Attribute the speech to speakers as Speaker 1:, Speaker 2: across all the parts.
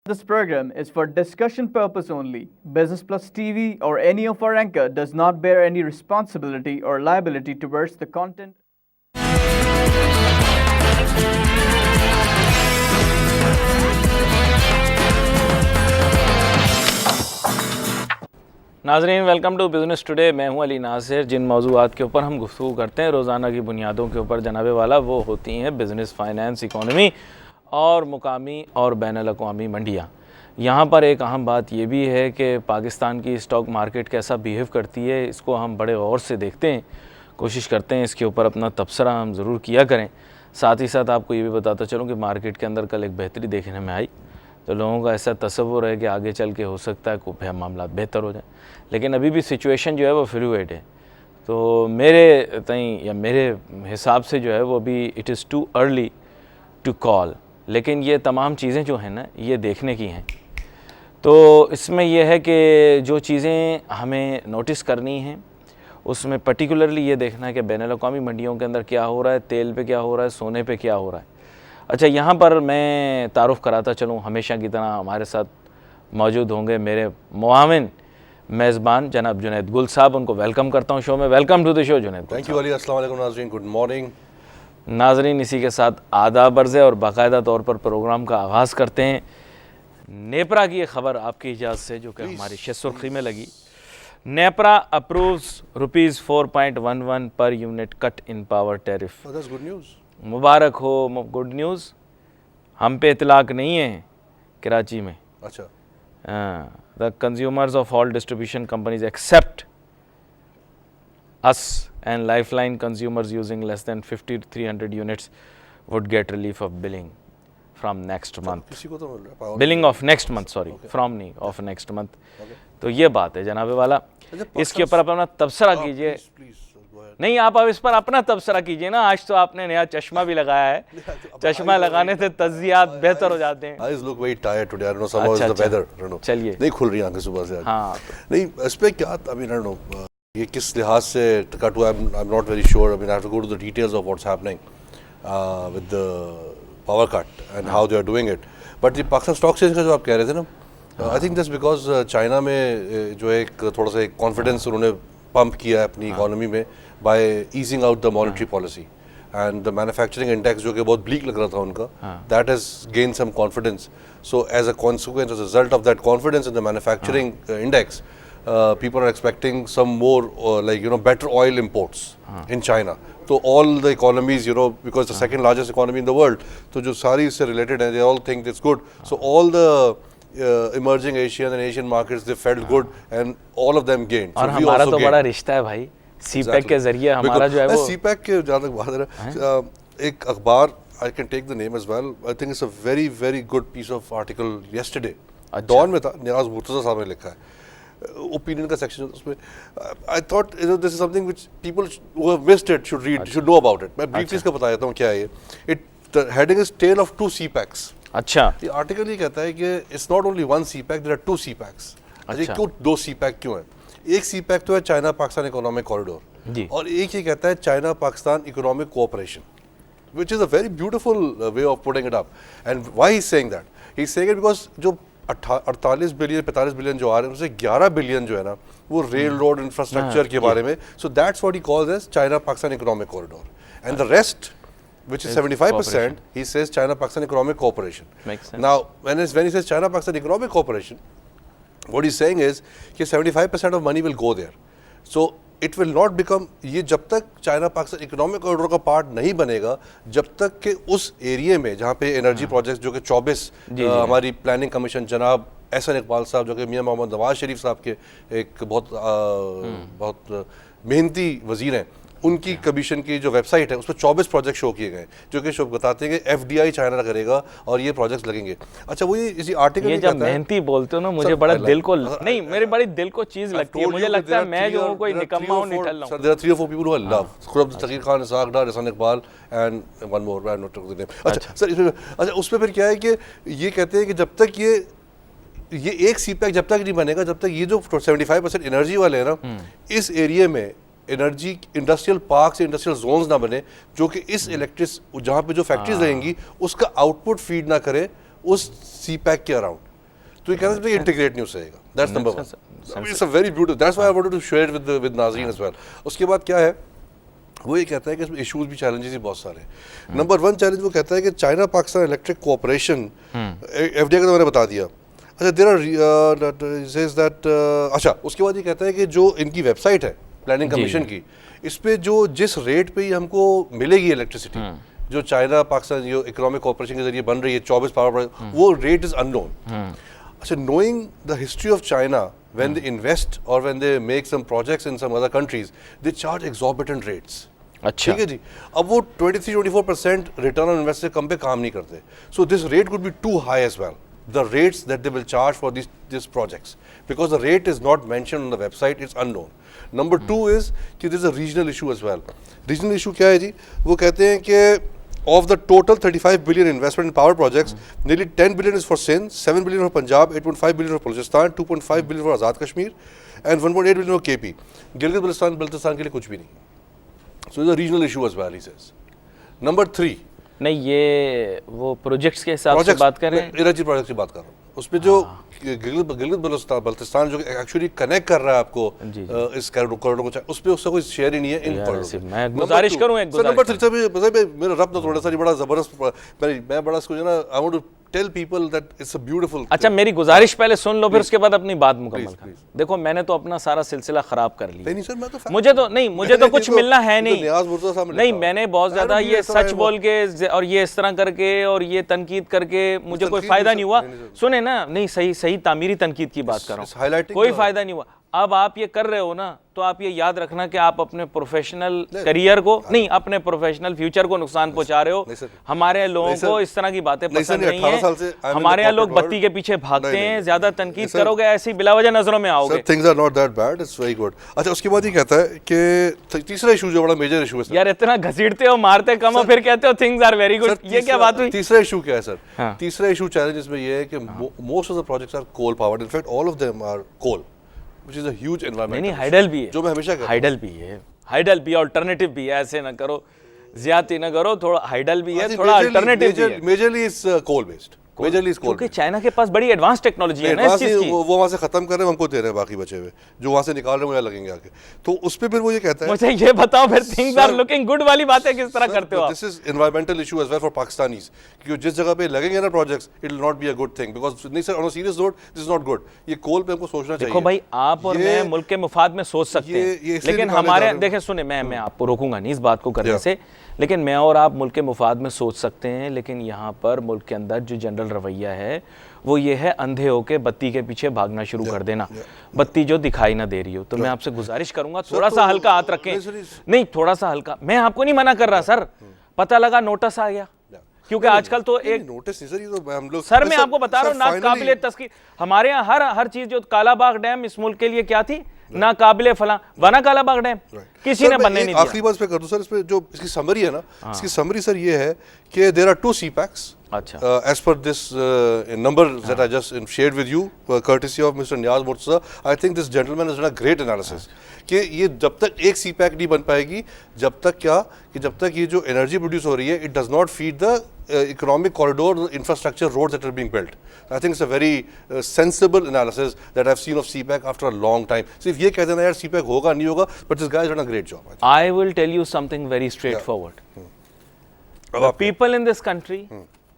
Speaker 1: This program is for discussion purpose only. Business Plus TV or any of our anchor does not bear any responsibility or liability towards the content.
Speaker 2: नाजरीन, welcome to business today. मैं हूं अली नासिर। जिन मौज़ूआत के ऊपर हम गुफ्तगू करते हैं रोज़ाना की बुनियादों के ऊपर जनाबे वाला, वो होती हैं बिज़नेस, फाइनेंस, इकॉनमी और मुकामी और बैनुल-अक़वामी मंडियाँ। यहाँ पर एक अहम बात ये भी है कि पाकिस्तान की स्टॉक मार्केट कैसा बिहेव करती है, इसको हम बड़े गौर से देखते हैं, कोशिश करते हैं इसके ऊपर अपना तबसरा हम ज़रूर किया करें। साथ ही साथ आपको ये भी बताता चलूँ कि मार्केट के अंदर कल एक बेहतरी देखने में आई, तो लोगों का ऐसा तसव्वुर है कि आगे चल के हो सकता है कोई मामला बेहतर हो जाए, लेकिन अभी भी सिचुएशन जो है वो फ्लूइड है। तो मेरे तई या मेरे हिसाब से जो है वो अभी it is too early to call, लेकिन ये तमाम चीज़ें जो हैं ना, ये देखने की हैं। तो इसमें यह है कि जो चीज़ें हमें नोटिस करनी हैं उसमें पर्टिकुलरली ये देखना है कि बैनुल-अक़वामी मंडियों के अंदर क्या हो रहा है, तेल पे क्या हो रहा है, सोने पे क्या हो रहा है। अच्छा, यहाँ पर मैं तारुफ़ कराता चलूँ, हमेशा की तरह हमारे साथ मौजूद होंगे मेरे मुआविन मेज़बान जनाब जुनैद गुल साहब। उनको वेलकम करता हूँ शो में। Welcome to the show Junaid.
Speaker 3: Thank you Ali. अस्सलाम वालेकुम नाज़रीन, गुड मॉर्निंग
Speaker 2: नाज़रीन। इसी के साथ आदाब अर्ज़ है और बाकायदा तौर पर प्रोग्राम का आगाज़ करते हैं नेपरा की एक ख़बर आपकी इजाज़त से, जो कि हमारी सुर्खी में लगी। NEPRA approves ₹4.11 per unit cut in power tariff.
Speaker 3: Good news,
Speaker 2: मुबारक हो, गुड न्यूज़। हम पे इतलाक़ नहीं है कराची में।
Speaker 3: अच्छा,
Speaker 2: the consumers of all distribution companies except us and Lifeline consumers using less than 50 to 300 units would get relief of billing from next month.
Speaker 3: किसी को तो मिल रहा है
Speaker 2: Billing of next month, sorry, from नहीं, of next month. तो ये बात है जनाबे वाला, इसके ऊपर अपना तबसरा कीजिए। नहीं, आप अब इस पर अपना तबसरा कीजिए ना। आज तो आपने नया चश्मा भी लगाया है, चश्मा लगाने से तज्जियात बेहतर हो जाते हैं।
Speaker 3: Eyes look very tired today. I don't know, somehow it's the weather. I don't know.
Speaker 2: चलिए,
Speaker 3: नहीं खुल रही आंखें सुबह से आज।
Speaker 2: हाँ,
Speaker 3: नहीं, इस पे क्या, I mean, I don't know, ये किस लिहाज से कट हुआ, I'm not very sure. I mean, I have to go to the details of what's happening with the power cut and how they are doing it. But the Pakistan stock exchange का जो आप कह रहे थे ना, I think that's because China में जो एक थोड़ा सा कॉन्फिडेंस उन्होंने पंप किया है अपनी इकोनॉमी में by easing out the monetary policy, and the manufacturing index जो कि बहुत bleak लग रहा था उनका, that has gained some confidence. So as a consequence, as a result of that confidence in the manufacturing index, people are expecting some more better oil imports in China. So all the economies, because the second largest economy in the world, तो जो सारी इससे related हैं, they all think it's good. So all the emerging Asian and Asian markets, they felt good and all of them gained.
Speaker 2: और हमारा तो बड़ा रिश्ता है भाई, सीपैक के जरिए हमारा जो है वो
Speaker 3: सीपैक के जहाँ तक बात है, एक अखबार, I can take the name as well, I think it's a very very good piece of article yesterday, Dawn में था, नियाज मुर्तज़ा साहब ने लिखा है, ओपिनियन का सेक्शन उसमें। I thought this is something which people who have missed it should read, should know about it. मैं briefly इसका बता देता हूँ क्या है ये। It the heading is tale of two CPECs. अच्छा, ये आर्टिकल ये कहता है कि it's not only one CPEC, there are two CPECs. अच्छा, क्यों दो सीपैक क्यों है? एक सीपैक तो है चाइना पाकिस्तान इकोनॉमिक कॉरिडोर, और एक ये कहता है China Pakistan economic cooperation, which is a very beautiful way of putting it up. And why he's saying that? He's saying it because जो 48 बिलियन 45 बिलियन जो आ रहे हैं, उससे 11 बिलियन जो है ना, वो रेल रोड इंफ्रास्ट्रक्चर के बारे में। So that's what he calls as China Pakistan economic corridor. And the rest, which is 75%, he says China Pakistan economic cooperation.
Speaker 2: Makes sense.
Speaker 3: Now when he says China Pakistan economic cooperation, what he's saying is कि 75% of money will go there. So it will not become, ये जब तक China Pakistan economic corridor का part नहीं बनेगा, जब तक कि उस एरिया में जहाँ पे एनर्जी प्रोजेक्ट्स जो कि 24 हमारी प्लानिंग कमीशन जनाब एहसन इकबाल साहब, जो कि मियां मोहम्मद नवाज शरीफ साहब के एक बहुत मेहनती वजीर हैं, उनकी कमीशन की जो वेबसाइट है उस पर 24 प्रोजेक्ट शो किए गए, जो कि शो बताते हैं कि FDI चाइना करेगा और ये प्रोजेक्ट्स लगेंगे। अच्छा, वो ये इसी आर्टिकल
Speaker 2: ये जब मेहनती बोलते हो ना, मुझे बड़ा दिल को नहीं, मेरे बड़ी दिल को चीज लगती है। मुझे लगता है मैं जो कोई निकम्मा हूं, निठल्ला हूं।
Speaker 3: Sir, there are 3 or 4 people who I love. Khurram Taqir Khan, Ishaq Dar, Ahsan Iqbal and one more, I don't know the name. अच्छा सर, अच्छा उसमें फिर क्या है कि ये कहते हैं कि जब तक ये एक सीपैक जब तक नहीं बनेगा, जब तक ये जो 75% एनर्जी वाले हैं ना, इस एरिया में एनर्जी इंडस्ट्रियल पार्क से इंडस्ट्रियल जोन्स ना बने, जो कि इस इलेक्ट्रिक जहाँ पे जो फैक्ट्रीज रहेंगी उसका आउटपुट फीड ना करे उस सी पैक के अराउंड। तो ये कहते हैं इंटीग्रेट नहीं हो सकेगा, that's number one. It's a very beautiful, that's why I wanted to share with नाज़रीन एज वेल। उसके बाद क्या है, वो ये कहता है कि इसमें इश्यूज भी चैलेंजेस भी बहुत सारे हैं। नंबर वन चैलेंज वो कहता है कि China Pakistan electric cooperation, FDI का तो मैंने बता दिया। अच्छा देयर आर सेज दैट, अच्छा उसके बाद ये कहता है कि जो इनकी वेबसाइट है प्लानिंग कमीशन की, इस पे जो जिस रेट पे ही हमको मिलेगी इलेक्ट्रिसिटी, जो चाइना पाकिस्तान जो इकोनॉमिक कोऑपरेशन के जरिए बन रही है 24 पावर, वो रेट इज अननोन। अच्छा, knowing the history of China, when they invest or when they make some projects in some other countries, they charge exorbitant rates.
Speaker 2: अच्छा,
Speaker 3: ठीक है जी। अब वो 23-24% रिटर्न ऑन इन्वेस्ट से कम पे काम नहीं करते। So this rate could be too high as well, the rates that they will charge for this projects, because the rate is not mentioned on the website, it's unknown. Number two is कि this is a regional issue as well. Regional issue क्या है जी, वो कहते हैं कि of the total 35 billion investment in power projects, nearly 10 billion is for Sindh, 7 billion for Punjab, 8.5 billion for Balochistan, 2.5 billion for Azad Kashmir, and 1.8 billion for KP. Gilgit-Baltistan के लिए कुछ भी नहीं। So it's a regional issue as well, he says. Number 3.
Speaker 2: नहीं ये वो projects के हिसाब से बात कर रहे हैं,
Speaker 3: एनर्जी प्रोजेक्ट की बात कर रहा हूँ। उसमें जो गिलगित-बल्तिस्तान जो एक्चुअली कनेक्ट कर रहा है आपको इस कॉरिडोर को, उस पे उसका कोई शेयर ही नहीं है इन कॉरिडोर।
Speaker 2: मैं गुजारिश करूँ एक
Speaker 3: नंबर 3 मेरा रब ना थोड़ा सा बड़ा जबरदस्त, मैं बड़ा इसको ना I want to tell people that it's a beautiful.
Speaker 2: अच्छा मेरी गुजारिश पहले सुन लो, फिर उसके बाद अपनी बात मुकम्मल कर। देखो मैंने तो अपना सारा सिलसिला खराब कर लिया।
Speaker 3: नहीं सर, मैं तो
Speaker 2: मुझे तो कुछ मिलना है नहीं।
Speaker 3: नहीं,
Speaker 2: मैंने बहुत ज्यादा ये सच बोल के और ये इस तरह करके और ये तनकीद करके मुझे कोई फायदा नहीं हुआ। सुने ना, नहीं सही तामीरी तनकीद की बात कर रहा हूँ, कोई फायदा नहीं हुआ। अब आप ये कर रहे हो ना, तो आप ये याद रखना कि आप अपने प्रोफेशनल करियर को नहीं, अपने प्रोफेशनल फ्यूचर को नुकसान पहुंचा रहे हो। हमारे लोगों को इस तरह की बातें पसंद नहीं है। हमारे यहाँ लोग बत्ती के पीछे भागते हैं, ज्यादा तनकीद करोगे ऐसी बिलावजह नजरों में आओगे।
Speaker 3: Things are not that bad, it's very good. अच्छा उसके बाद ये कहता है कि तीसरा इशू जो बड़ा मेजर इशू है
Speaker 2: यार, इतना घसीटते हो मारते कम हो फिर कहते हो थिंग्स आर वेरी गुड, ये क्या बात हुई?
Speaker 3: तीसरा इशू क्या है सर? तीसरा इशू चैलेंज इसमें ये है कि most of the projects are coal powered, in fact all of them are coal, which is a huge environmental
Speaker 2: नहीं हाइडल भी है,
Speaker 3: जो मैं हमेशा कहता हूं।
Speaker 2: हाइडल भी है, अल्टरनेटिव भी है, ऐसे ना करो, ज्यादती ना करो, थोड़ा हाइडल भी है, थोड़ा अल्टरनेटिव भी है।
Speaker 3: Majorly is coal based, majorly is coal,
Speaker 2: क्योंकि चाइना के पास बड़ी एडवांस टेक्नोलॉजी है ना इस चीज की।
Speaker 3: वो वहां से खत्म कर रहे हैं, हमको दे रहे हैं बाकी बचे हुए, जो वहां से निकाल रहे हैं मुझे लगेंगे आगे। तो उस पे फिर वो ये कहता है,
Speaker 2: मुझे ये बताओ फिर थिंग्स आर लुकिंग गुड वाली बातें किस तरह करते हो आप?
Speaker 3: This is environmental issue as well for Pakistanis, क्योंकि जिस जगह पे लगेंगे ना projects, it will not be a good thing, because नहीं sir, on a serious note this is not good. ये कोल पे हमको सोचना चाहिए।
Speaker 2: देखो भाई, आप और मैं मुल्क के मुफाद में सोच सकते हैं, लेकिन हमारे देखें सुने, मैं आपको रोकूंगा नहीं इस बात को करने से, लेकिन मैं और आप मुल्क के मुफाद में सोच सकते हैं, लेकिन यहाँ पर मुल्क के अंदर जो जनरल रवैया है वो ये है अंधे होके बत्ती के पीछे भागना शुरू कर देना, बत्ती जो दिखाई ना दे रही हो। तो मैं आपसे गुजारिश करूंगा थोड़ा सा हल्का हाथ रखें, नहीं थोड़ा सा हल्का, मैं आपको नहीं मना कर रहा सर, पता लगा नोटिस आ गया, क्योंकि आजकल तो एक
Speaker 3: नोटिस नहीं सर, ये तो हम लोग
Speaker 2: सर मैं आपको बता रहा हूँ ना काबिले तस्कीर, हमारे यहाँ हर चीज, जो कालाबाग डैम इस मुल्क के लिए क्या थी ना काबिले फला, बना कालाबाग डैम किसी ने बनने नहीं दिया।
Speaker 3: आखिरी बात इस पे कर दूं सर, इस पे जो इसकी समरी है ना, इसकी समरी सर ये है कि there are 2 CPACs as per this number that I just shared with you, courtesy of Mr. Niaz Murtaza. I think this gentleman has done a great analysis कि ये जब तक एक CPAC नहीं बन पाएगी, जब तक क्या कि जब तक ये जो एनर्जी प्रोड्यूस हो रही है, it does not feed the economic corridor, infrastructure, roads that are being built. I think it's a very sensible analysis that I've seen of CPAC after a long time. So if ये कहते हैं ना यार CPAC होगा नहीं होगा, but this guy has done a great job.
Speaker 2: I will tell you something very straightforward. People in this country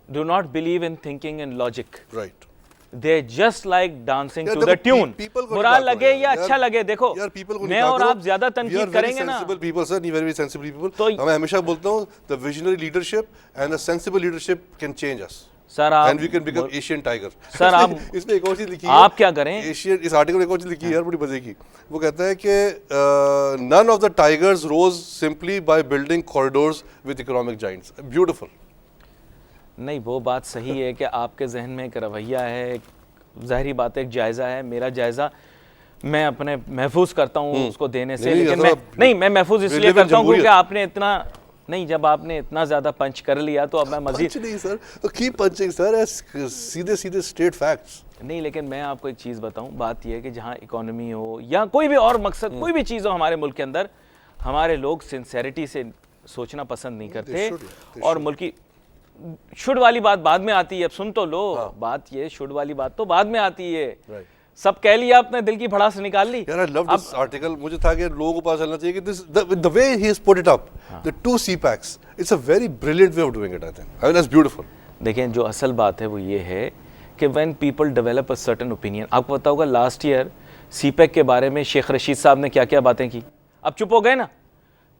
Speaker 2: do not believe in thinking and logic.
Speaker 3: Right.
Speaker 2: They just like dancing to the tune. बुरा लगे या अच्छा लगे, देखो मैं और आप ज्यादा तनकीद करेंगे ना,
Speaker 3: sensible people sir, नहीं very sensible people, तो मैं हमेशा बोलता हूँ the visionary leadership and the sensible leadership can change us.
Speaker 2: Sir आप
Speaker 3: and we can become Asian tiger.
Speaker 2: Sir आप
Speaker 3: इसमें एक और चीज लिखी है,
Speaker 2: आप क्या करें?
Speaker 3: एशियन, इस आर्टिकल में एक और चीज लिखी है यार बड़ी मजे की, वो कहता है कि none of the tigers rose simply by building corridors with economic giants. Beautiful.
Speaker 2: नहीं वो बात सही है कि आपके जहन में एक रवैया है, ज़ाहिरी बात है, एक जायज़ा है, मेरा जायज़ा मैं अपने महफूज करता हूँ उसको देने से, लेकिन मैं महफूज इसलिए करता हूँ क्योंकि आपने इतना नहीं, जब आपने इतना ज़्यादा पंच कर लिया तो अब मैं मजीद
Speaker 3: नहीं सर, तो कीप पंचिंग सर, सीधे सीधे स्ट्रेट फैक्ट्स
Speaker 2: नहीं। लेकिन मैं आपको एक चीज़ बताऊँ, बात यह है कि जहाँ इकोनॉमी हो या कोई भी और मकसद, कोई भी चीज़ हो हमारे मुल्क के अंदर, हमारे लोग सिंसेरिटी से सोचना पसंद नहीं करते और मुल्की शुड वाली बात बाद में आती है, अब सुन तो लो बात, ये शुड वाली बात तो बाद में आती है। सब कह लिया, अपने दिल की भड़ास निकाल ली।
Speaker 3: यार, I love this article। मुझे था कि लोगों को पता चलना चाहिए कि this the way he has put it up, the 2 CPACs, it's a very brilliant way of doing it, I think. I mean, that's beautiful.
Speaker 2: देखें, जो असल बात है वो ये है कि when people develop a certain opinion, आपको पता होगा लास्ट ईयर सीपैक के बारे में शेख रशीद साहब ने क्या क्या बातें की। अब चुप हो गए ना,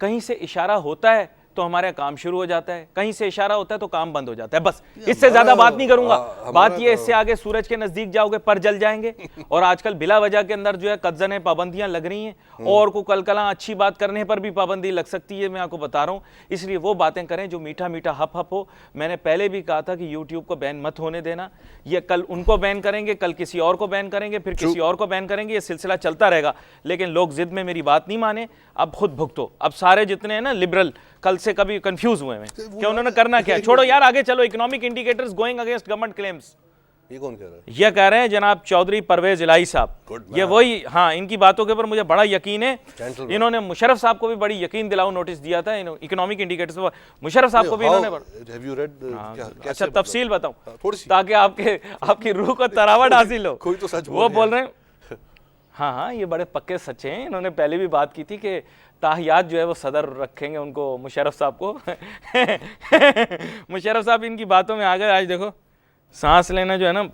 Speaker 2: कहीं से इशारा होता है तो हमारा काम शुरू हो जाता है, कहीं से इशारा होता है तो काम बंद हो जाता है। बस इससे ज्यादा बात नहीं करूंगा। बात ये, इससे आगे सूरज के नजदीक जाओगे पर जल जाएंगे। और आजकल बिला वजह के अंदर जो है कब्जने पाबंदियां लग रही हैं और को कलकला अच्छी बात करने पर भी पाबंदी लग सकती है, मैं आपको बता रहा हूं। इसलिए वो बातें करें जो मीठा मीठा हप हप हो। मैंने पहले भी कहा था कि यूट्यूब को बैन मत होने देना। ये कल उनको बैन करेंगे, कल किसी और को बैन करेंगे, फिर किसी और को बैन करेंगे, ये सिलसिला चलता रहेगा। लेकिन लोग जिद में मेरी बात नहीं माने, अब खुद भुगतो। अब सारे जितने हैं ना लिबरल, कल से कभी कंफ्यूज हुए हैं कि उन्होंने करना क्या है। छोड़ो यार, आगे चलो। Economic indicators going against government claims,
Speaker 3: ये कौन कह रहा है?
Speaker 2: ये कह रहे हैं जनाब चौधरी परवेज इलाही साहब। ये वही, हाँ, इनकी बातों के ऊपर मुझे बड़ा यकीन है। इन्होंने मुशर्रफ साहब को भी बड़ी यकीन दिलाऊ नोटिस दिया था इकोनॉमिक इंडिकेटर्स पर। मुशर्रफ साहब को भी इन्होंने, अच्छा तफसील बताऊं ताकि आपकी रूह को तरावट हासिल हो।
Speaker 3: कोई तो सच
Speaker 2: वो बोल रहे हैं, हाँ, ये बड़े पक्के सच्चे हैं। इन्होंने पहले भी बात की थी कि ताहियात जो है वो सदर रखेंगे उनको, मुशर्रफ साहब को। मुशर्रफ साहब इनकी बातों में आ गए। आज देखो, सांस लेना जो है ना,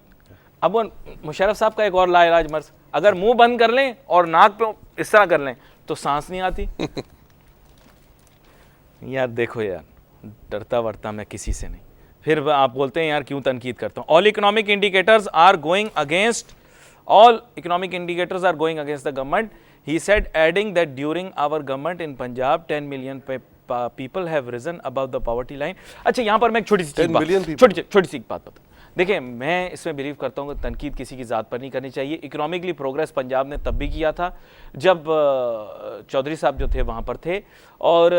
Speaker 2: अब वो मुशर्रफ साहब का एक और लाइलाज मर्ज, अगर मुंह बंद कर लें और नाक पे इस तरह कर लें तो सांस नहीं आती। यार देखो यार, डरता वरता मैं किसी से नहीं। फिर आप बोलते हैं यार क्यों तनकीद करता हूँ। All economic indicators are going against All economic indicators are going against the government. He said, adding that during our government in Punjab, 10 million people have risen above the poverty line. अच्छा, यहाँ पर मैं एक छोटी सी बात बता। देखिए, मैं इसमें बिलीव करता हूँ कि तनकीद किसी की ज़ात पर नहीं करनी चाहिए। इकोनॉमिकली प्रोग्रेस पंजाब ने तब भी किया था जब चौधरी साहब जो थे वहाँ पर थे, और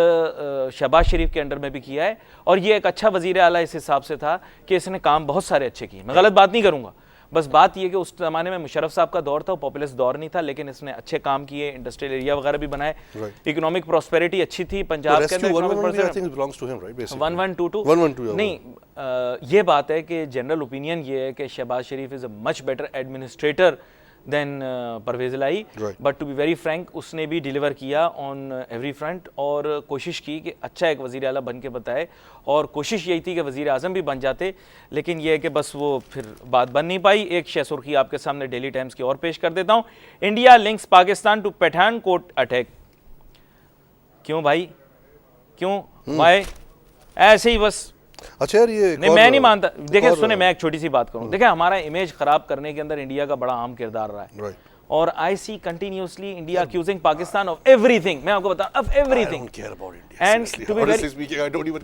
Speaker 2: शहबाज शरीफ के अंडर में भी किया है। और ये एक अच्छा वज़ीर आला इस हिसाब से था कि इसने काम बहुत सारे अच्छे किए। मैं गलत बात नहीं करूँगा, बस बात ये कि उस जमाने में मुशर्रफ साहब का दौर था, वो पॉपुलिस्ट दौर नहीं था, लेकिन इसने अच्छे काम किए, इंडस्ट्रियल एरिया वगैरह भी बनाए, इकोनॉमिक प्रॉस्पेरिटी अच्छी थी पंजाब के अंदर। 1122 नहीं, ये बात है कि जनरल ओपिनियन ये है कि Shahbaz Sharif is a much better administrator than Pervaiz Elahi, but to be very frank उसने भी डिलीवर किया ऑन एवरी फ्रंट और कोशिश की कि अच्छा एक वज़ीर आला बन के बताए, और कोशिश यही थी कि वज़ीर आज़म भी बन जाते, लेकिन यह है कि बस वो फिर बात बन नहीं पाई। एक शय सुर्खी आपके सामने डेली टाइम्स की और पेश कर देता हूँ। India links Pakistan to Pathankot attack. क्यों भाई, क्यों, वाई? ऐसे ही बस।
Speaker 3: अच्छा यार, ये
Speaker 2: नहीं, मैं नहीं मानता। देखिए सुने, मैं एक छोटी सी बात करूं। देखिए, हमारा इमेज खराब करने के अंदर इंडिया का बड़ा अहम किरदार रहा है, और I see continuously India accusing Pakistan of everything. मैं आपको बताऊं, of everything.
Speaker 3: And to be very speaking, I don't even,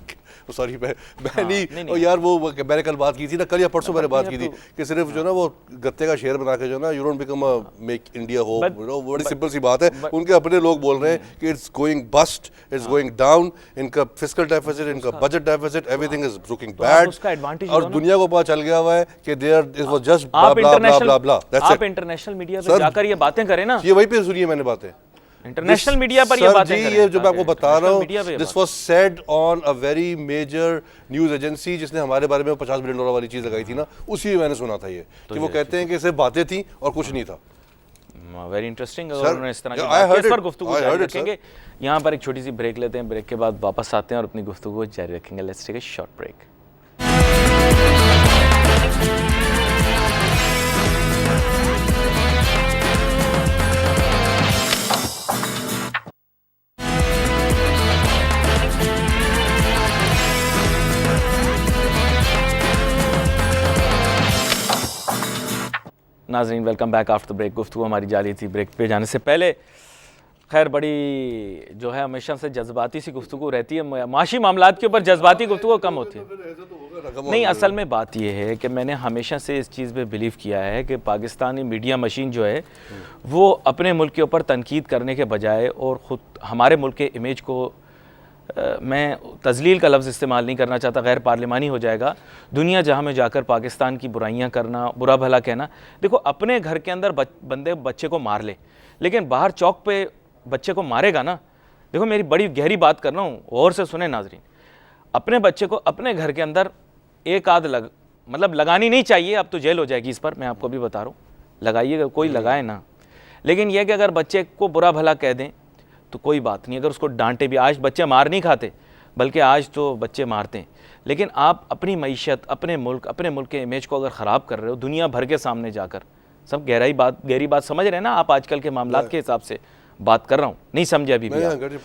Speaker 3: sorry, मैं नहीं, यार वो मैंने कल बात की थी ना, कल या परसों मैंने बात की थी कि सिर्फ जो ना वो गत्ते का शेर बना के जो ना, you don't become a make India hope, you know, बड़ी सिंपल सी बात है। उनके अपने लोग बोल रहे हैं कि it's going bust, it's going down, इनका फिस्कल डेफिसिट, इनका budget deficit, everything is looking bad, और दुनिया को पता चल गया हुआ है कि there it was just blah blah blah blah.
Speaker 2: आप इंटरनेशनल मीडिया पे जाकर ये बातें करें ना,
Speaker 3: ये वहीं पे सुनिए मैंने बातें
Speaker 2: इंटरनेशनल मीडिया पर, ये बातें करें।
Speaker 3: ये जो मैं आपको बता रहा हूँ, this was said on a very major news agency जिसने हमारे बारे में $50 बिलियन वाली चीज लगाई थी ना, उसी में मैंने सुना था ये कि वो कहते हैं कि सिर्फ बातें थी और कुछ नहीं था।
Speaker 2: Very interesting. उन्होंने इस तरह की पर गुफ्तगू जारी रखेंगे। यहाँ पर एक छोटी सी ब्रेक लेते हैं, ब्रेक के बाद वापस आते हैं और अपनी गुफ्तगू जारी रखेंगे। Let's take a short break. नाज़रीन, वेलकम बैक आफ्टर ब्रेक। गुफ्तगू हमारी जारी थी। ब्रेक पे जाने से पहले खैर बड़ी जो है हमेशा से जज्बाती सी गुफ्तगू रहती है, माशी मामलात के ऊपर जज्बाती गुफ्तगू कम होती है। नहीं, असल में बात यह है कि मैंने हमेशा से इस चीज़ पे बिलीव किया है कि पाकिस्तानी मीडिया मशीन जो है वो अपने मुल्क के ऊपर तनकीद करने के बजाय और ख़ुद हमारे मुल्क के इमेज को, मैं तज़लील का लफ्ज़ इस्तेमाल नहीं करना चाहता, गैर पार्लिमानी हो जाएगा, दुनिया जहाँ में जाकर पाकिस्तान की बुराइयाँ करना, बुरा भला कहना। देखो, अपने घर के अंदर बंदे बच्चे को मार ले, लेकिन बाहर चौक पे बच्चे को मारेगा ना। देखो, मेरी बड़ी गहरी बात कर रहा हूँ, और से सुने नाजरीन, अपने बच्चे को अपने घर के अंदर एक आध मतलब लगानी नहीं चाहिए, अब तो जेल हो जाएगी इस पर, मैं आपको भी बता रहा हूँ, लगाइएगा, कोई लगाए ना। लेकिन यह कि अगर बच्चे को बुरा भला कह दें तो कोई बात नहीं, अगर उसको डांटे भी, आज बच्चे मार नहीं खाते, बल्कि आज तो बच्चे मारते हैं। लेकिन आप अपनी मईशत, अपने मुल्क के इमेज को अगर ख़राब कर रहे हो दुनिया भर के सामने जाकर, सब गहरी बात समझ रहे हैं ना आप, आजकल के मामलात के हिसाब से बात कर रहा हूँ, नहीं समझे अभी भी आप।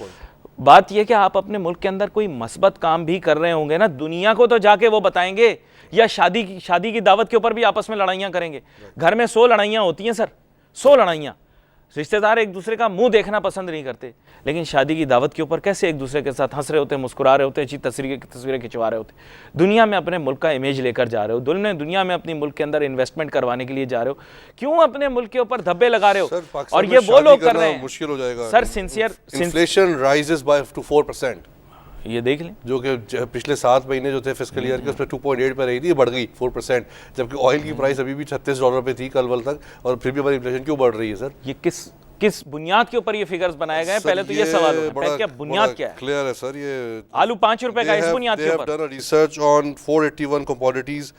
Speaker 2: बात यह कि आप अपने मुल्क के अंदर कोई मस्बत काम भी कर रहे होंगे ना, दुनिया को तो जाके वो बताएंगे, या शादी की दावत के ऊपर भी आपस में लड़ाइयाँ करेंगे। घर में 100 लड़ाइयाँ होती हैं सर, 100 लड़ाइयाँ, रिश्तेदार एक दूसरे का मुंह देखना पसंद नहीं करते, लेकिन शादी की दावत के ऊपर कैसे एक दूसरे के साथ हंस रहे होते हैं, मुस्कुरा रहे होते हैं, अच्छी तस्वीरें खिंचवा रहे होते हैं। दुनिया में अपने मुल्क का इमेज लेकर जा रहे हो, दुनिया में अपने मुल्क के अंदर इन्वेस्टमेंट करवाने के लिए जा रहे हो, क्यों अपने मुल्क के ऊपर धब्बे लगा रहे हो? और ये वो लोग कर रहे हैं,
Speaker 3: मुश्किल हो जाएगा
Speaker 2: sir, sincere.
Speaker 3: Inflation rises by 4%,
Speaker 2: ये देख लें,
Speaker 3: जो कि पिछले 7 महीने जो थे फिस्कल ईयर के, उसमें 2.8 पर रही थी, ये बढ़ गई 4%, जबकि ऑयल की प्राइस अभी भी $36 पे थी कल तक, और फिर भी हमारी इन्फ्लेशन क्यों बढ़ रही है सर?
Speaker 2: ये किस बुनियाद के ऊपर ये फिगर्स बनाए गए हैं? पहले तो ये सवाल होगा, क्या बुनियाद क्या है?
Speaker 3: क्लियर है सर, ये
Speaker 2: आलू 5 रुपए का, इस बुनियाद के ऊपर।
Speaker 3: They have done a research on 481 commodities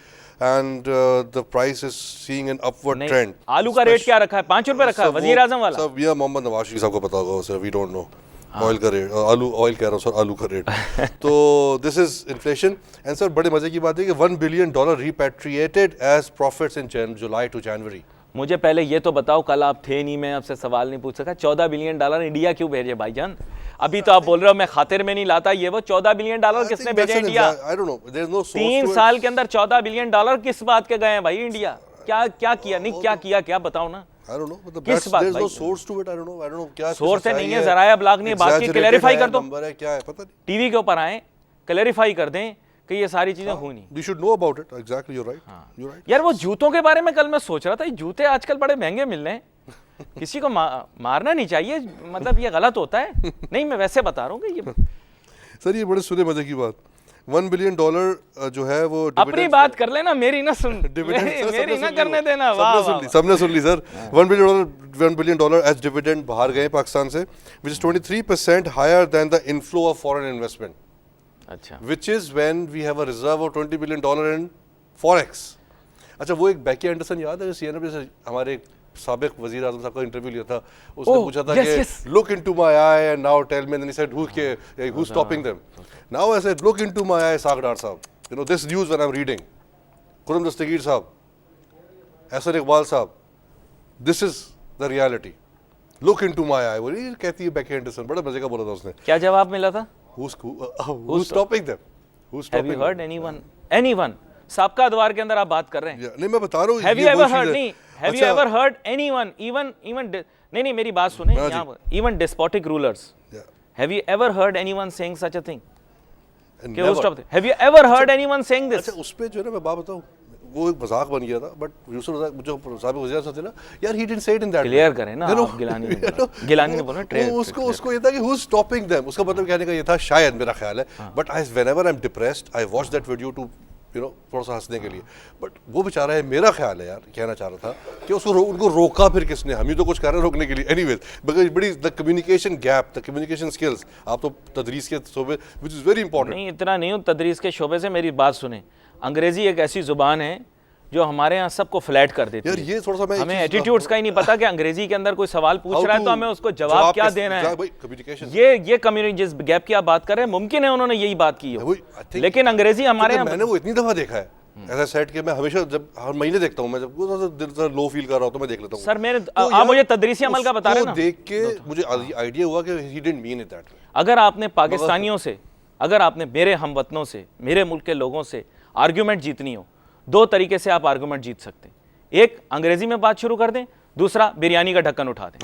Speaker 3: and the price is seeing an upward trend.
Speaker 2: आलू का रेट क्या रखा है? 5 रुपए रखा है, वजीर आजम वाला।
Speaker 3: सब ये मोहम्मद नवाज शरीफ साहब को पता होगा sir, we don't know oil का रेट, ऑयल कह रहा हूँ सर, आलू का रेट। तो this is inflation. And sir बड़े मजे की बात है कि $1 billion repatriated as profits in July to January।
Speaker 2: मुझे पहले ये तो बताओ, कल आप थे नहीं, मैं आपसे सवाल नहीं पूछ सका, $14 बिलियन इंडिया क्यों भेजे भाईजान? अभी तो आप बोल रहे हो मैं खातिर में नहीं लाता, ये वो $14 बिलियन किसने भेजे इंडिया? 3 साल के अंदर $14 बिलियन किस बात के गए हैं भाई इंडिया? क्या किया? नहीं क्या किया, क्या बताओ ना।
Speaker 3: I don't know, मतलब
Speaker 2: किस बात
Speaker 3: there's
Speaker 2: भाई?
Speaker 3: no source to it, I don't know क्या
Speaker 2: सोर्स है, नहीं है, जराया ब्लॉग नहीं है, बात की क्लैरिफाई कर दो,
Speaker 3: नंबर है क्या है पता नहीं,
Speaker 2: टीवी के ऊपर आए क्लैरिफाई कर दें कि ये सारी चीजें हुई नहीं।
Speaker 3: We should know about it, exactly, you're right, you're right।
Speaker 2: यार वो जूतों के बारे में कल मैं सोच रहा था, जूते आजकल बड़े महंगे मिल रहे हैं, किसी को मारना नहीं चाहिए, मतलब ये गलत होता है। नहीं, मैं वैसे बता रहा हूँ कि ये
Speaker 3: सर ये बड़े सुने मजे की बात, $1 बिलियन जो है वो
Speaker 2: अपनी बात कर लेना, मेरी ना सुन, मेरी ना करने देना।
Speaker 3: सबने सुन ली सर। $1 बिलियन एज डिविडेंड बाहर गए पाकिस्तान से, which is 23% higher than the inflow of foreign investment।
Speaker 2: अच्छा,
Speaker 3: which is when we have a reserve of $20 billion in forex। अच्छा, वो एक बैकी एंडरसन याद है जो CNN पे हमारे साबिक वजीर आजम साहब का इंटरव्यू लिया था, उसने पूछा था कि look into my eye and now tell me, and then he said who's stopping them? Now I said look into my eye सागडार साहब, you know this news when I'm reading, Khurram दस्तगीर साहब, एहसन इकबाल साहब, this is the reality, look into my eye। वो ये कहती है बैकी Anderson, बड़ा मजे का बोला था उसने।
Speaker 2: क्या जवाब मिला था?
Speaker 3: Who's stopping them?
Speaker 2: Have you heard anyone? साबका अदवार के अंदर आप बात कर रहे हैं।
Speaker 3: नहीं, मैं बता रहा हूँ।
Speaker 2: Have you ever heard? नहीं, have you ever heard anyone, even नहीं, मेरी बात सुने, even despotic rulers, have you ever heard anyone saying such a thing? Have you ever heard anyone saying this?
Speaker 3: अच्छा, उस पे जो है ना मैं बात बताऊँ, वो एक मजाक बन गया था, बट यूसुफ रज़ाक जो साबिक वज़ीर आज़म थे ना यार, he didn't say it in that
Speaker 2: clear करें ना, गिलानी नहीं बोलना,
Speaker 3: उसको ये था कि who's stopping them, उसका मतलब कहने का ये था, शायद मेरा ख्याल है, but whenever I'm depressed I watch that video to थोड़ा सा हंसने के लिए, बट वो बेचारा है, मेरा ख्याल है यार, कहना चाह रहा था कि उनको रोका फिर किसने? हम ही तो कुछ कर रहे हैं रोकने के लिए। एनीवेज, बड़ी the communication gap, the communication skills, आप तो तदरीस के शोबे, व्हिच इज वेरी इंपॉर्टेंट।
Speaker 2: नहीं, इतना नहीं हूँ तदरीस के शोबे से, मेरी बात सुने, अंग्रेजी एक ऐसी जुबान है जो हमारे यहाँ सबको फ्लैट कर देती है।
Speaker 3: ये थोड़ा सा
Speaker 2: हमें एटीट्यूड्स का ही नहीं पता कि अंग्रेजी के अंदर कोई सवाल पूछ रहा है तो हमें उसको जवाब क्या देना है। ये कम्युनिटी जिस गैप की आप बात कर रहे हैं, मुमकिन है उन्होंने यही बात की हो, लेकिन अंग्रेजी हमारे यहाँ,
Speaker 3: मैंने वो इतनी दफा देखा है ऐसा सेट कि मैं हमेशा जब हर महीने देखता हूँ, मैं जब दिल लो फील कर रहा हूँ तो मैं देख लेता हूँ।
Speaker 2: सर मेरे आप मुझे तदरीसी अमल का बता रहे हैं ना,
Speaker 3: देख के मुझे आइडिया हुआ कि he didn't mean it that way.
Speaker 2: अगर आपने पाकिस्तानियों से, अगर आपने मेरे हमवतनों से, मेरे मुल्क के लोगों से आर्ग्यूमेंट जीतनी हो, 2 तरीके से आप आर्गुमेंट जीत सकते हैं। एक, अंग्रेजी में बात शुरू कर दें, दूसरा बिरयानी का ढक्कन उठा दें,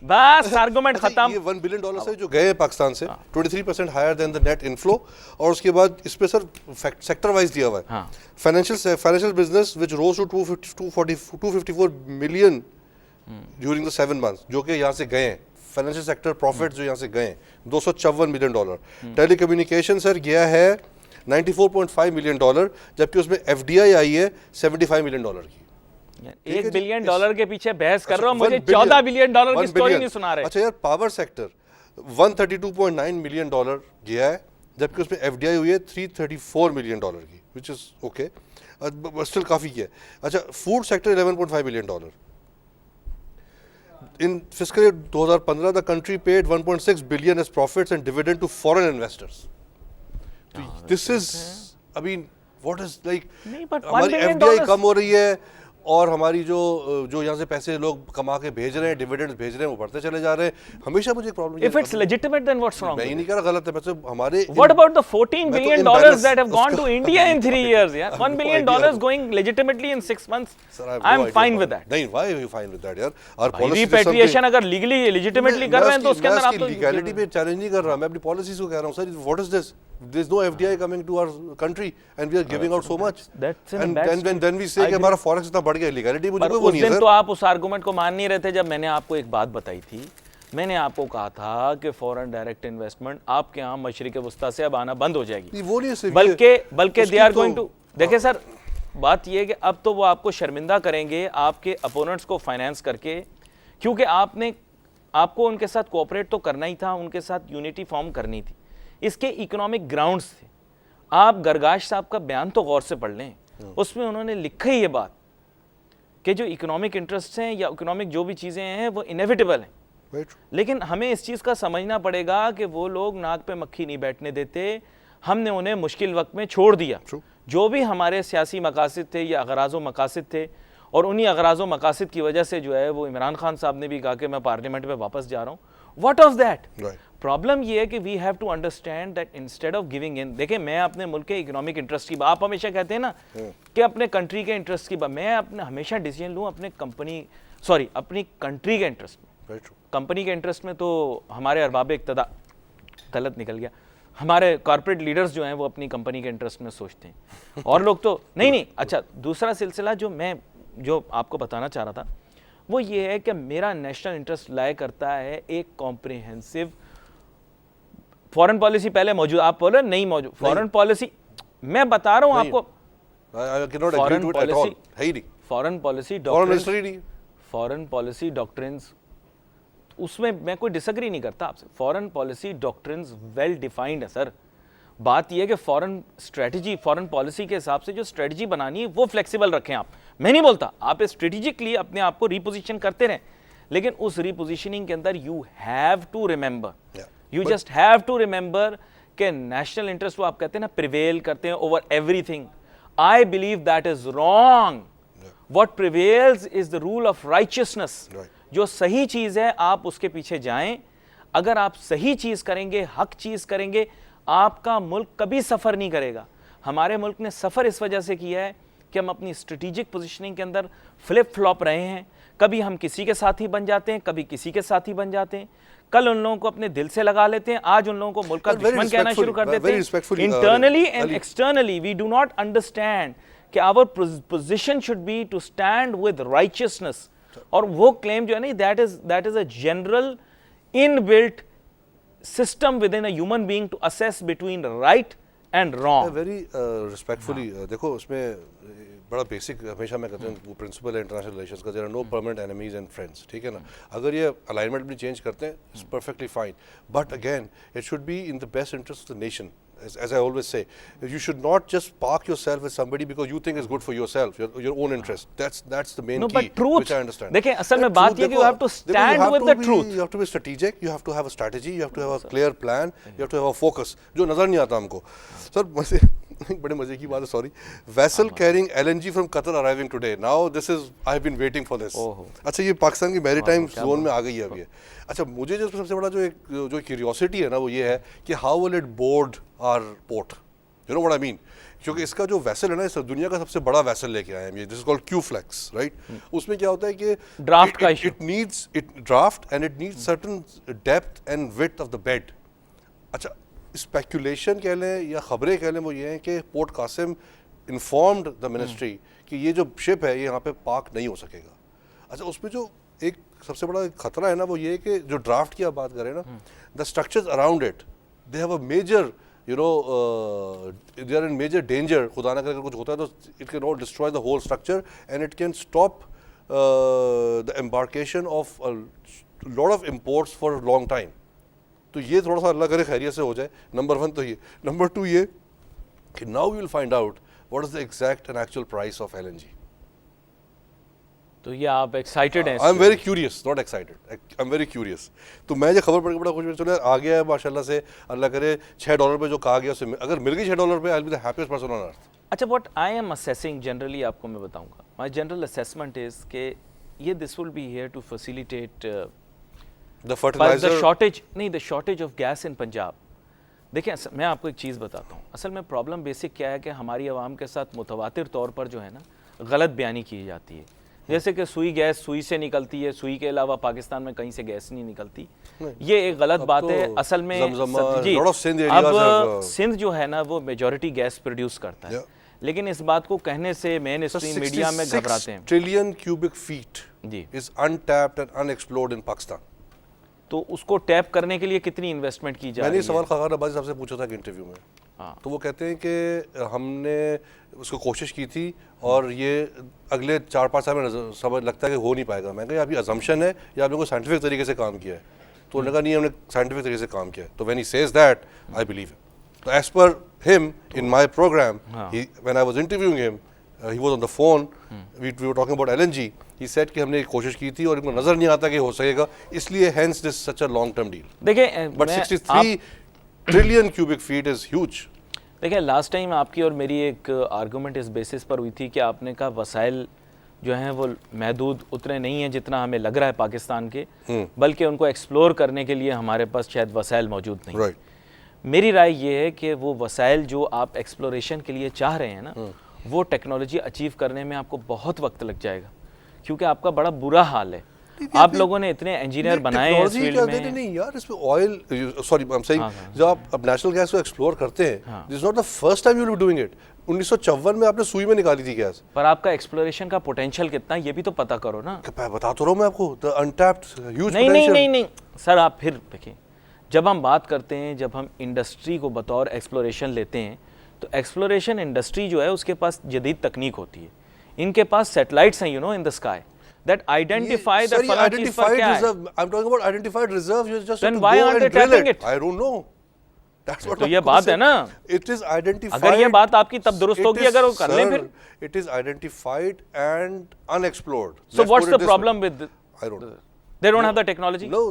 Speaker 2: बस आर्गुमेंट खत्म।
Speaker 3: ये $1 बिलियन से जो गए पाकिस्तान से 23% higher than the net inflow, और उसके बाद इस पे सर सेक्टर वाइज दिया हुआ है। Financial business which rose to 254 million during the 7 months, जो कि यहाँ से गए हैं। फाइनेंशियल सेक्टर प्रॉफिट जो यहाँ से गए $254 मिलियन। टेलीकम्युनिकेशन सर गया है $94.5 मिलियन, जबकि उसमें FDI आई है $75 मिलियन की।
Speaker 2: $1 बिलियन के पीछे बहस कर रहा हूं, मुझे $14 बिलियन की स्टोरी नहीं सुना रहे।
Speaker 3: अच्छा यार, पावर सेक्टर $132.9 मिलियन गया है, जबकि उसमें FDI हुई है $334 मिलियन की, विच इज़ ओके, स्टिल काफ़ी है। अच्छा, food sector $11.5 million. In fiscal year 2015, the country paid 1.6 billion as profits and dividend to foreign investors. This is, I mean, what is like?
Speaker 2: नहीं, but
Speaker 3: हमारी
Speaker 2: $1 billion
Speaker 3: FDI कम हो रही है और हमारी जो यहाँ से पैसे लोग कमा के भेज रहे हैं, डिविडेंड्स भेज रहे हैं, वो बढ़ते चले जा रहे हैं। हमेशा मुझे एक problem,
Speaker 2: If it's legitimate, then what's wrong?
Speaker 3: मैं ही नहीं कह रहा गलत है, वैसे हमारे
Speaker 2: What about the $14
Speaker 3: मैं तो
Speaker 2: billion
Speaker 3: imbalance
Speaker 2: that have gone to India in 3 years? Yeah, $1
Speaker 3: no
Speaker 2: billion
Speaker 3: idea.
Speaker 2: going legitimately in 6 months.
Speaker 3: Sir, I have
Speaker 2: I'm
Speaker 3: no idea
Speaker 2: fine
Speaker 3: about
Speaker 2: with
Speaker 3: it.
Speaker 2: that.
Speaker 3: नहीं, why are you fine with that यार? Our
Speaker 2: भाई
Speaker 3: policy is
Speaker 2: repatriation
Speaker 3: something-
Speaker 2: अगर legally legitimately कर रहे हैं तो उसके अंदर आप तो
Speaker 3: लीगैलिटी पे चैलेंज नहीं कर रहा, मैं अपनी पॉलिसीज को कह रहा हूँ sir, what is this, there is no FDI coming to our country and we are giving out so much,
Speaker 2: that's in a
Speaker 3: and
Speaker 2: bad
Speaker 3: then we say कि हमारा फॉरेक्स इतना बढ़ गया, लीगैलिटी मुझे
Speaker 2: पर
Speaker 3: कोई वो
Speaker 2: उस
Speaker 3: नहीं है
Speaker 2: दिन
Speaker 3: सर।
Speaker 2: तो आप उस आर्गुमेंट को मान नहीं रहे थे जब मैंने आपको एक बात बताई थी। मैंने आपको कहा था कि फॉरेन डायरेक्ट इन्वेस्टमेंट आपके यहाँ मशरिक वस्ता से अब आना बंद हो जाएगी,
Speaker 3: वो नहीं है,
Speaker 2: बल्कि दे आर
Speaker 3: उसकी
Speaker 2: गोइंग
Speaker 3: तो-
Speaker 2: टू, देखिए सर बात ये है कि अब तो वो आपको शर्मिंदा करेंगे आपके अपोनेंट्स को फाइनेंस करके, क्योंकि आपको उनके साथ कोऑपरेट तो करना ही था, उनके साथ यूनिटी फॉर्म करनी थी। इसके इकोनॉमिक ग्राउंड्स थे। आप गरगाश साहब का बयान तो गौर से पढ़ लें, उसमें उन्होंने लिखा ही ये बात कि जो इकोनॉमिक इंटरेस्ट हैं या इकोनॉमिक जो भी चीज़ें हैं वो इनेविटेबल हैं, लेकिन हमें इस चीज़ का समझना पड़ेगा कि वो लोग नाक पे मक्खी नहीं बैठने देते, हमने उन्हें मुश्किल वक्त में छोड़ दिया। जो भी हमारे सियासी मकासद थे या अगराज़ व मकासद थे, और उन्हीं अगराज़ व मकासद की वजह से जो है वो इमरान खान साहब ने भी कहा कि मैं पार्लियामेंट में वापस जा रहा हूँ। What of that? प्रॉब्लम ये है कि we have to understand that instead of giving in, देखिए मैं अपने मुल्क के इकोनॉमिक इंटरेस्ट की बात, आप हमेशा कहते हैं ना कि अपने कंट्री के इंटरेस्ट की बात, मैं अपने हमेशा डिसीजन लूँ अपने अपनी कंट्री के इंटरेस्ट में। कंपनी के इंटरेस्ट में तो हमारे अरबाब इक्तदा, गलत निकल गया, हमारे कॉर्पोरेट लीडर्स जो हैं वो अपनी कंपनी के इंटरेस्ट में सोचते हैं, और लोग तो नहीं। अच्छा, दूसरा सिलसिला जो आपको बताना चाह रहा था वो ये है कि मेरा नेशनल इंटरेस्ट लाया करता है एक कॉम्प्रिहेंसिव फॉरेन पॉलिसी। पहले मौजूद, आप बोले नहीं मौजूद फॉरेन पॉलिसी, मैं बता रहा हूं आपको, फॉरेन पॉलिसी डॉक्ट्रिन्स, उसमें मैं कोई डिसएग्री नहीं करता आपसे, foreign policy doctrines well defined है सर। बात यह है कि फॉरेन स्ट्रेटजी, फॉरेन पॉलिसी के हिसाब से जो स्ट्रेटजी बनानी है वो फ्लेक्सिबल रखें आप। मैं नहीं बोलता आप स्ट्रेटेजिकली अपने आप को रिपोजिशन करते रहें, लेकिन उस रिपोजिशनिंग के अंदर you have to remember, you just have to remember कि नेशनल इंटरेस्ट वो आप कहते हैं ना प्रिवेल करते हैं over everything. I believe that is wrong. What prevails is the rule of righteousness. जो सही चीज है आप उसके पीछे जाएं। अगर आप सही चीज करेंगे, हक चीज करेंगे, आपका मुल्क कभी सफर नहीं करेगा। हमारे मुल्क ने सफर इस वजह से किया है कि हम अपनी स्ट्रेटेजिक पोजीशनिंग के अंदर फ्लिप फ्लॉप रहे हैं। कभी हम किसी के साथ ही बन जाते हैं, कभी किसी के साथ ही बन जाते हैं। कल उन लोगों को अपने दिल से लगा लेते हैं, आज उन लोगों को मुल्क का दुश्मन कहना शुरू कर देते हैं। Internally and externally we do not understand कि our position should be to stand with righteousness. और वो क्लेम जो है ना, that is a general inbuilt system within a human being to assess between right and wrong.
Speaker 3: Very respectfully, देखो उसमें बड़ा basic हमेशा मैं कहता हूँ वो प्रिंसिपल है इंटरनेशनल रिलेशंस का, there are no permanent enemies and friends, ठीक है ना। अगर ये अलाइनमेंट भी चेंज करते हैं it's perfectly fine, but again it should be in the best interest of the nation. As I always say, you should not just park yourself with somebody because you think it's good for yourself, your own interest. That's the main
Speaker 2: no,
Speaker 3: key,
Speaker 2: but truth,
Speaker 3: which I understand.
Speaker 2: देखिए असल में बात ये कि you have to stand with the truth.
Speaker 3: You have to be strategic. You have to have a strategy. You have to have a clear plan. You have to have a focus. जो नजर नहीं आता हमको. Sir बड़े मजे की बात है, sorry. Vessel carrying LNG from Qatar arriving today. Now this is I have been waiting for this. अच्छा ये पाकिस्तान की मैरीटाइम जोन में आ गई है अभी. अच्छा मुझे जो सबसे बड़ा जो क्यूरियोसिटी है ना वो ये है कि how will it board our port, you know what I mean. क्योंकि इसका जो वेसल है ना, इस दुनिया का सबसे बड़ा वेसल लेके आए हैं ये, दिस इज कॉल्ड क्यूफ्लेक्स, राइट. उसमें क्या होता है कि
Speaker 2: ड्राफ्ट का issue,
Speaker 3: it needs draft and it needs certain depth and width of the bed. अच्छा स्पेकुलेशन कह लें या खबरें कह लें वो ये हैं कि Port Qasim informed the ministry कि ये जो शिप है ये यहाँ पे पार्क नहीं हो सकेगा. अच्छा उसमें जो एक सबसे बड़ा खतरा है ना वो ये है कि जो ड्राफ्ट की आप बात करें ना, the structures around it they have a major you know they are in major danger. खुदा ना करे अगर कुछ होता है तो it can all destroy the whole structure and it can stop the embarkation of a lot of imports for a long time. तो ये थोड़ा सा अल्लाह करे खैरियत से हो जाए, नंबर 1 तो ये। नंबर 2 ये कि now we will find out what is the exact and actual price of LNG।
Speaker 2: तो ये आप एक्साइटेड हैं?
Speaker 3: I am very curious, not excited, I am very curious. तो मैं ये खबर पढ़ के बड़ा खुश, चलो आ गया है माशाल्लाह से, अल्लाह करे $6 पे जो कहा गया उससे अगर मिल गई $6 पे, I will be the happiest person on earth.
Speaker 2: अच्छा, what I am assessing generally, आपको मैं बताऊंगा, माय जनरल असेसमेंट इज के ये this will be here to facilitate
Speaker 3: the fertiliser
Speaker 2: shortage, नहीं the shortage of gas in Punjab. देखिए मैं आपको एक चीज़ बताता हूँ, असल में प्रॉब्लम बेसिक क्या है कि हमारी आवाम के साथ मुतवातिर तौर पर जो है ना गलत बयानी की जाती है। जैसे कि सुई गैस सुई से निकलती है, सुई के अलावा पाकिस्तान में कहीं से गैस नहीं निकलती, ये एक गलत बात है। असल में जी, अब सिंध जो है ना वो मेजॉरिटी गैस प्रोड्यूस करता है, लेकिन इस बात को कहने से मेन स्ट्रीम मीडिया में घबराते हैं।
Speaker 3: Trillion cubic feet
Speaker 2: G
Speaker 3: is untapped and unexplored in Pakistan.
Speaker 2: तो उसको टैप करने के लिए कितनी इन्वेस्टमेंट की जा रही है?
Speaker 3: मैंने सवाल खान अब्बासी साहब से पूछा था कि इंटरव्यू में, तो वो कहते हैं कि हमने उसको कोशिश की थी और ये अगले 4-5 साल में समझ लगता है कि हो नहीं पाएगा। मैं कहा आपकी अजम्पशन है या आपने कोई साइंटिफिक तरीके से काम किया है? तो उन्होंने कहा नहीं, हमने साइंटिफिक तरीके से काम किया है। तो when he says that I believe him. तो as per him in my programme, when I was interviewing him, he was on the phone, we were talking about LNG, he said कि हमने कोशिश की थी और इनको नजर नहीं आता कि हो सकेगा, इसलिए hence this such a long term deal।
Speaker 2: देखिए
Speaker 3: but 63 trillion cubic feet is huge।
Speaker 2: देखिए लास्ट टाइम आपकी और मेरी एक आर्गूमेंट इस बेसिस पर हुई थी कि आपने कहा वसाइल जो हैं वो महदूद उतने नहीं हैं जितना हमें लग रहा है पाकिस्तान के, बल्कि उनको एक्सप्लोर करने के लिए हमारे पास शायद वसाइल मौजूद नहीं।
Speaker 3: right।
Speaker 2: मेरी राय ये है कि वो वसाइल जो आप एक्सप्लोरेशन के लिए चाह रहे हैं ना, वो टेक्नोलॉजी अचीव करने में आपको बहुत वक्त लग जाएगा, क्योंकि आपका बड़ा बुरा हाल है। आप लोगों ने इतने इंजीनियर बनाए हैं इस फील्ड में।
Speaker 3: नहीं यार, इसमें oil, sorry I am saying, जब आप अब नेशनल गैस को एक्सप्लोर करते हैं, this is not the first time you will be doing it. 1954 में आपने सुई में निकाली थी गैस।
Speaker 2: पर आपका एक्सप्लोरेशन का पोटेंशियल कितना है ये भी तो पता करो ना।
Speaker 3: बता तो रहा हूं मैं आपको, द अनटैप्ड ह्यूज
Speaker 2: पोटेंशियल। नहीं सर, आप फिर देखिए, जब हम बात करते हैं, जब हम इंडस्ट्री को बतौर एक्सप्लोरेशन लेते हैं, तो एक्सप्लोरेशन इंडस्ट्री जो है उसके पास जदीद तकनीक होती है। इनके पास सैटेलाइट्स हैं, you know, in the sky that identify the फला चीज पर क्या है।
Speaker 3: I'm talking about identified reserve, you just
Speaker 2: then
Speaker 3: have to
Speaker 2: why
Speaker 3: go
Speaker 2: aren't
Speaker 3: and
Speaker 2: they
Speaker 3: drill
Speaker 2: tapping
Speaker 3: it?
Speaker 2: it?
Speaker 3: I don't know. That's what
Speaker 2: तो ये बात है ना,
Speaker 3: it is identified।
Speaker 2: अगर ये बात आपकी तब दुरुस्त होगी अगर वो कर लें फिर।
Speaker 3: It is identified and unexplored।
Speaker 2: So what's the problem with?
Speaker 3: I don't know।
Speaker 2: They don't have the technology?
Speaker 3: No,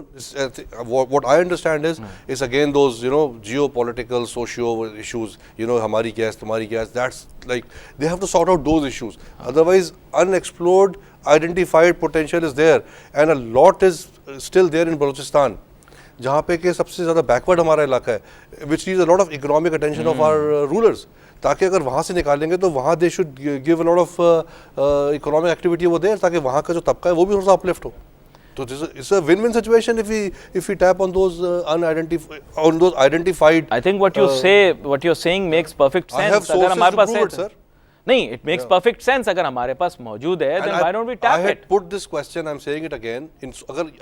Speaker 3: what I understand is again those, you know, geopolitical, socio issues, you know, hamari gas, tumhari gas, that's like, they have to sort out those issues. Otherwise, unexplored, identified potential is there, and a lot is still there in Balochistan, जहाँ पे के सबसे ज़्यादा backward हमारा इलाका है, which needs a lot of economic attention of our rulers, ताकि अगर वहाँ से निकालेंगे तो वहाँ they should give a lot of economic activity over there, ताकि वहाँ का जो तबका है वो भी थोड़ा सा uplift हो। So it's a win-win situation if we tap on those identified।
Speaker 2: I think what you're saying makes perfect sense।
Speaker 3: I have sources to prove it, sir।
Speaker 2: नहीं, it makes perfect sense। अगर हमारे पास मौजूद है, then why don't we tap it?
Speaker 3: I had put this question, I'm saying it again,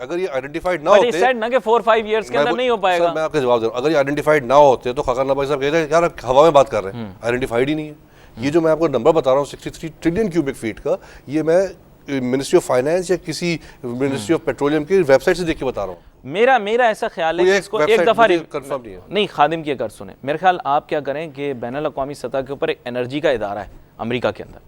Speaker 3: अगर ये identified ना होते,
Speaker 2: but he said ना कि 4-5 years के अंदर नहीं हो पाएगा।
Speaker 3: सर मैं आपको जवाब दे रहा हूँ, अगर ये identified ना होते तो खगन नवाज़ साहब कहते हैं यार हवा में बात कर रहे हैं, identified ही नहीं है। ये जो मैं आपको नंबर बता रहा हूँ 63 ट्रिलियन क्यूबिक फीट का, ये मैं मिनिस्ट्री ऑफ फाइनेंस या किसी मिनिस्ट्री ऑफ पेट्रोलियम की वेबसाइट से देख के बता रहा हूँ।
Speaker 2: मेरा ऐसा ख्याल है कि इसको एक दफ़ा
Speaker 3: कंफर्म नहीं है।
Speaker 2: नहीं, खादिम की अगर सुने, मेरे ख्याल आप क्या करें कि बैनुल अक़वामी सतह के ऊपर एक एनर्जी का इदारा है अमेरिका के अंदर,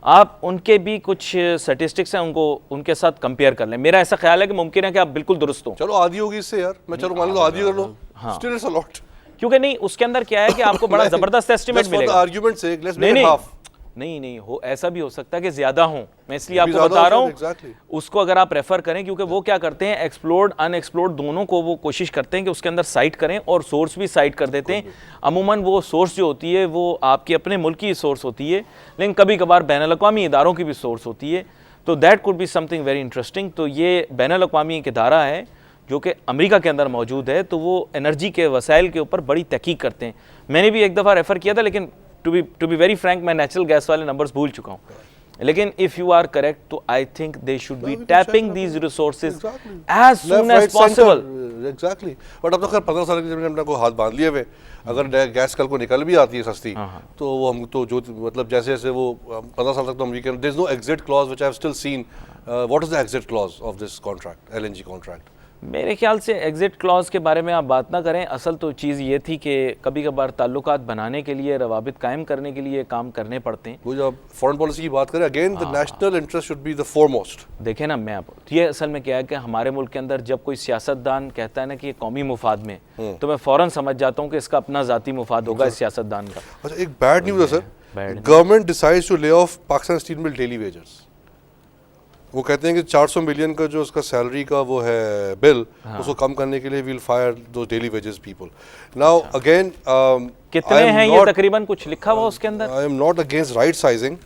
Speaker 2: आप उनके भी कुछ स्टैटिस्टिक्स हैं, उनको उनके साथ कंपेयर कर लें। मेरा ऐसा ख्याल है कि मुमकिन है कि आप बिल्कुल दुरुस्त हो।
Speaker 3: चलो आधी होगी इससे यार, मैं चलो मान लो आधी कर लो, स्टिल इट्स अ लॉट।
Speaker 2: क्योंकि नहीं, उसके अंदर क्या है कि आपको बड़ा जबरदस्त एस्टिमेट मिलेगा।
Speaker 3: आर्गुमेंट से लेट्स मेक इट हाफ।
Speaker 2: नहीं हो, ऐसा भी हो सकता है कि ज्यादा हो। मैं इसलिए आपको बता रहा हूँ, उसको अगर आप रेफर करें, क्योंकि वो क्या करते हैं, एक्सप्लोर्ड अनएक्सप्लोर्ड दोनों को वो कोशिश करते हैं कि उसके अंदर साइट करें और सोर्स भी साइट कर देते हैं। अमूमन वो सोर्स जो होती है वो आपकी अपने मुल्क की सोर्स होती है, लेकिन कभी कभार बैनुल अक़वामी इदारों की भी सोर्स होती है। तो that could be something very interesting. तो ये बैनुल अक़वामी एक इदारा है जो कि अमेरिका के अंदर मौजूद है, तो वो एनर्जी के वसाइल के ऊपर बड़ी तहकीक करते हैं। मैंने भी एक दफ़ा रेफ़र किया था, लेकिन टू बी वेरी फ्रैंक मैं नेचुरल गैस वाले नंबर्स भूल चुका हूँ। लेकिन इफ यू आर करेक्ट, तो I think they should be tapping these resources as soon as possible.
Speaker 3: Exactly. But अब तो खैर 15 साल की जमीन हमने को हाथ बांध लिए हुए, अगर गैस कल को निकल भी आती है सस्ती, तो वो हम तो जो मतलब जैसे जैसे वो 15 साल तक तो हम we can, there is no exit clause which I have still seen. What is the exit clause of this contract, LNG contract?
Speaker 2: मेरे ख्याल से एग्ज़िट क्लॉज के बारे में आप बात ना करें। असल तो चीज़ ये थी कि कभी कभार ताल्लुकात बनाने के लिए, रवाबित कायम करने के लिए काम करने पड़ते हैं।
Speaker 3: वो जब फॉरेन पॉलिसी की बात करें, again the national interest should be the foremost.
Speaker 2: देखें ना, मैं आपको ये असल में क्या है कि हमारे मुल्क के अंदर जब कोई सियासतदान कहता है ना कि ये कौमी मुफाद में, तो मैं फ़ौरन समझ जाता हूँ कि इसका अपना ज़ाती मुफाद होगा इस सियासतदान का।
Speaker 3: अच्छा, एक बैड न्यूज़ है sir, government decides to lay off Pakistan Steel Mill daily wagers. वो कहते हैं कि 400 मिलियन का जो उसका सैलरी का वो है बिल, उसको कम करने के लिए वील फायर दो daily wages people. Now again
Speaker 2: कितने हैं ये तकरीबन कुछ लिखा हुआ उसके अंदर?
Speaker 3: I am not against right sizing,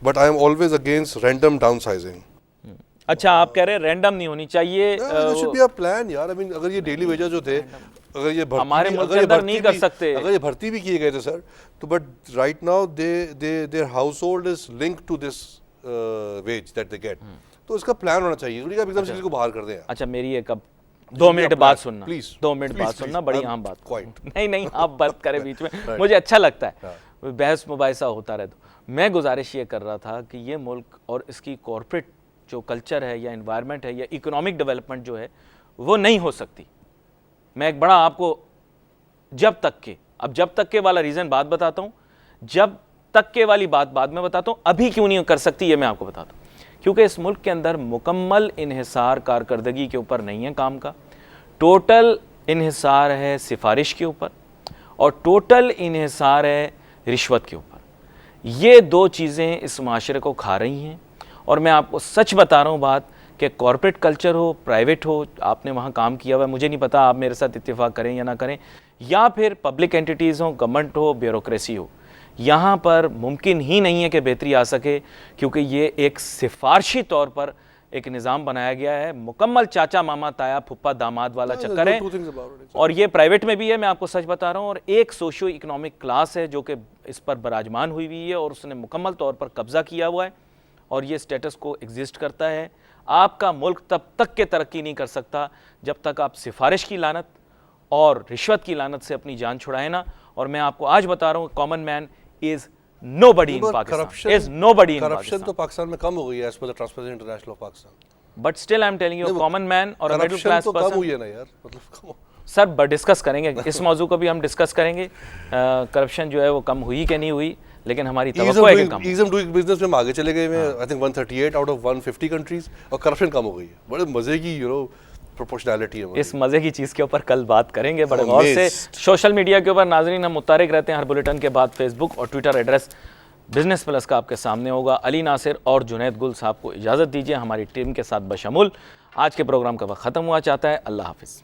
Speaker 3: but I am always against random down sizing.
Speaker 2: अच्छा, आप कह रहे हैं रैंडम नहीं होनी चाहिए।
Speaker 3: शुड बी अ प्लान यार। आई मीन अगर ये डेली वेजेस जो थे, अगर ये
Speaker 2: हमारे मुल्क के अंदर नहीं कर सकते,
Speaker 3: अगर ये भर्ती भी किए गए थे सर, तो but right now their household is linked to this wage that they get, तो इसका प्लान होना चाहिए। एकदम से इसको बाहर कर दें।
Speaker 2: अच्छा, मेरी एक अब 2 मिनट बात सुनना,
Speaker 3: प्लीज
Speaker 2: 2 मिनट बात सुनना, बड़ी अहम बात।
Speaker 3: क्वाइट
Speaker 2: नहीं आप बात करें बीच में, मुझे अच्छा लगता है, बहस मुबाहिसा होता रहे। तो मैं गुजारिश ये कर रहा था कि ये मुल्क और इसकी कॉरपोरेट जो कल्चर है या एनवायरनमेंट है या इकोनॉमिक डेवलपमेंट जो है वो नहीं हो सकती। मैं एक बड़ा आपको जब तक के वाला रीज़न बात बताता हूँ, जब तक के वाली बात बाद में बताता हूँ, अभी क्यों नहीं कर सकती ये मैं आपको बताता हूँ। क्योंकि इस मुल्क के अंदर मुकम्मल इन्हिसार कारकर्दगी के ऊपर नहीं है काम का, टोटल इन्हिसार है सिफारिश के ऊपर, और टोटल इन्हिसार है रिश्वत के ऊपर। ये 2 चीज़ें इस माशरे को खा रही हैं। और मैं आपको सच बता रहा हूँ बात कि कॉर्पोरेट कल्चर हो, प्राइवेट हो, आपने वहाँ काम किया हुआ है, मुझे नहीं पता आप मेरे साथ इत्तेफाक करें या ना करें, या फिर पब्लिक एंटिटीज़ हो, गवर्नमेंट हो, ब्यूरोक्रेसी हो, यहाँ पर मुमकिन ही नहीं है कि बेहतरी आ सके, क्योंकि ये एक सिफारशी तौर पर एक निज़ाम बनाया गया है। मुकम्मल चाचा मामा ताया फुप्पा दामाद वाला चक्कर है, और ये प्राइवेट में भी है, मैं आपको सच बता रहा हूँ। और एक सोशो इकोनॉमिक क्लास है जो कि इस पर बराजमान हुई हुई है और उसने मुकम्मल तौर पर कब्ज़ा किया हुआ है, और ये स्टेटस को एग्जिस्ट करता है। आपका मुल्क तब तक के तरक्की नहीं कर सकता जब तक आप सिफारिश की लानत और रिश्वत की लानत से अपनी जान छुड़ाए ना। और मैं आपको आज बता रहा हूँ, common man is nobody in Pakistan, is nobody in
Speaker 3: corruption
Speaker 2: Pakistan।
Speaker 3: तो पाकिस्तान में कम हो गई है as per the Transparency International of Pakistan।
Speaker 2: But still I'm telling you, common man और middle class
Speaker 3: तो कम
Speaker 2: person।
Speaker 3: हुई है ना यार, मतलब कम।
Speaker 2: सर डिस्कस करेंगे इस मौजू को भी, हम डिस्कस करेंगे करप्शन जो है वो कम हुई कि नहीं हुई, लेकिन हमारी तवक्को है कि कम।
Speaker 3: ईज़ ऑफ डूइंग बिजनेस में हम आगे चले गए हैं, I think 138 out of 150 countries, और करप्शन कम हो गई है। बड़े मजे की प्रोपोर्शनैलिटी है।
Speaker 2: इस मजे की चीज़ के ऊपर कल बात करेंगे बड़े गौर से। सोशल मीडिया के ऊपर नाजरीन हम मुतारिक रहते हैं हर बुलेटिन के बाद। फेसबुक और ट्विटर एड्रेस बिजनेस प्लस का आपके सामने होगा। अली नासिर और जुनैद गुल साहब को इजाज़त दीजिए, हमारी टीम के साथ बशमूल। आज के प्रोग्राम का वक्त ख़त्म हुआ चाहता है। अल्लाह हाफिज़।